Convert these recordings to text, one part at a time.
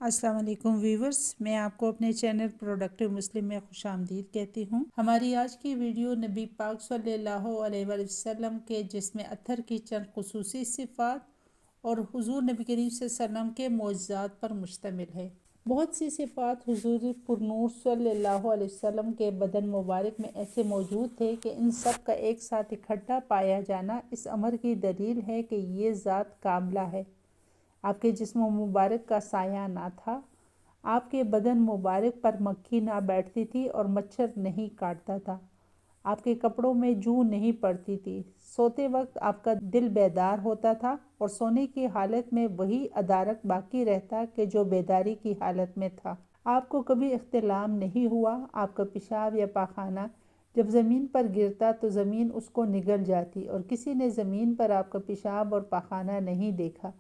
السلام علیکم ویورز، میں آپ کو اپنے چینل پروڈکٹیو مسلم میں خوش آمدید کہتی ہوں۔ ہماری آج کی ویڈیو نبی پاک صلی اللہ علیہ وآلہ وسلم کے جسم اطہر کی چند خصوصی صفات اور حضور نبی کریم صلی اللہ علیہ وسلم کے معجزات پر مشتمل ہے۔ بہت سی صفات حضور پرنور صلی اللہ علیہ وسلم کے بدن مبارک میں ایسے موجود تھے کہ ان سب کا ایک ساتھ اکٹھا پایا جانا اس امر کی دلیل ہے کہ یہ ذات کاملہ ہے۔ آپ کے جسم مبارک کا سایہ نہ تھا، آپ کے بدن مبارک پر مکھی نہ بیٹھتی تھی اور مچھر نہیں کاٹتا تھا، آپ کے کپڑوں میں جو نہیں پڑتی تھی، سوتے وقت آپ کا دل بیدار ہوتا تھا اور سونے کی حالت میں وہی ادارک باقی رہتا کہ جو بیداری کی حالت میں تھا۔ آپ کو کبھی احتلام نہیں ہوا، آپ کا پیشاب یا پاخانہ جب زمین پر گرتا تو زمین اس کو نگل جاتی اور کسی نے زمین پر آپ کا پیشاب اور پاخانہ نہیں دیکھا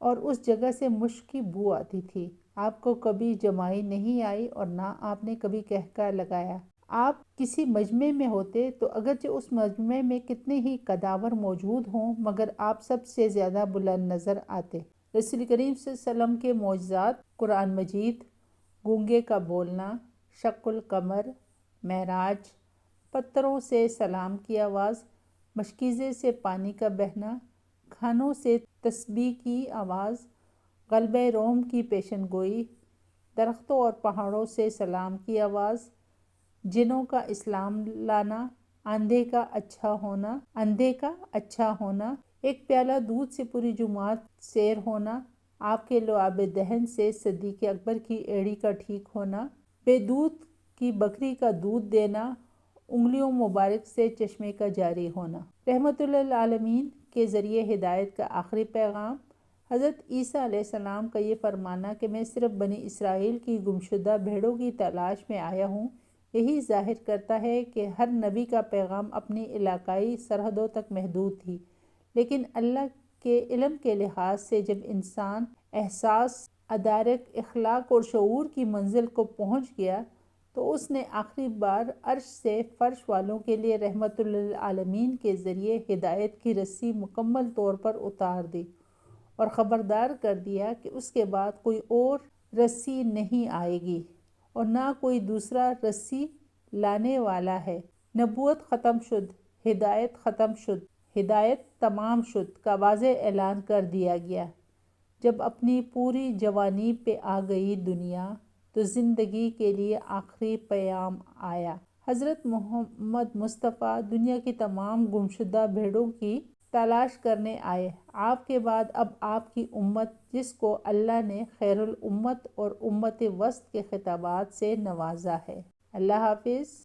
اور اس جگہ سے مشک کی بو آتی تھی۔ آپ کو کبھی جمائی نہیں آئی اور نہ آپ نے کبھی قہقہ لگایا۔ آپ کسی مجمع میں ہوتے تو اگرچہ اس مجمع میں کتنے ہی قداور موجود ہوں مگر آپ سب سے زیادہ بلند نظر آتے۔ رسول کریم صلی اللہ علیہ وسلم کے معجزات قرآن مجید، گونگے کا بولنا، شق القمر، معراج، پتھروں سے سلام کی آواز، مشکیزے سے پانی کا بہنا، کھانوں سے تسبیح کی آواز، غلبہ روم کی پیشن گوئی، درختوں اور پہاڑوں سے سلام کی آواز، جنوں کا اسلام لانا، اندھے کا اچھا ہونا، ایک پیالہ دودھ سے پوری جماعت سیر ہونا، آپ کے لعاب دہن سے صدیق اکبر کی ایڑی کا ٹھیک ہونا، بے دودھ کی بکری کا دودھ دینا، انگلیوں مبارک سے چشمے کا جاری ہونا۔ رحمت للعالمین کے ذریعے ہدایت کا آخری پیغام، حضرت عیسیٰ علیہ السلام کا یہ فرمانا کہ میں صرف بنی اسرائیل کی گمشدہ بھیڑوں کی تلاش میں آیا ہوں، یہی ظاہر کرتا ہے کہ ہر نبی کا پیغام اپنی علاقائی سرحدوں تک محدود تھی، لیکن اللہ کے علم کے لحاظ سے جب انسان احساس، ادارک، اخلاق اور شعور کی منزل کو پہنچ گیا تو اس نے آخری بار عرش سے فرش والوں کے لیے رحمت للعالمین کے ذریعے ہدایت کی رسی مکمل طور پر اتار دی اور خبردار کر دیا کہ اس کے بعد کوئی اور رسی نہیں آئے گی اور نہ کوئی دوسرا رسی لانے والا ہے۔ نبوت ختم شد، ہدایت تمام شد کا واضح اعلان کر دیا گیا۔ جب اپنی پوری جوانی پہ آ گئی دنیا تو زندگی کے لیے آخری پیام آیا۔ حضرت محمد مصطفیٰ دنیا کی تمام گمشدہ بھیڑوں کی تلاش کرنے آئے۔ آپ کے بعد اب آپ کی امت، جس کو اللہ نے خیر الامت اور امت وسط کے خطابات سے نوازا ہے۔ اللہ حافظ۔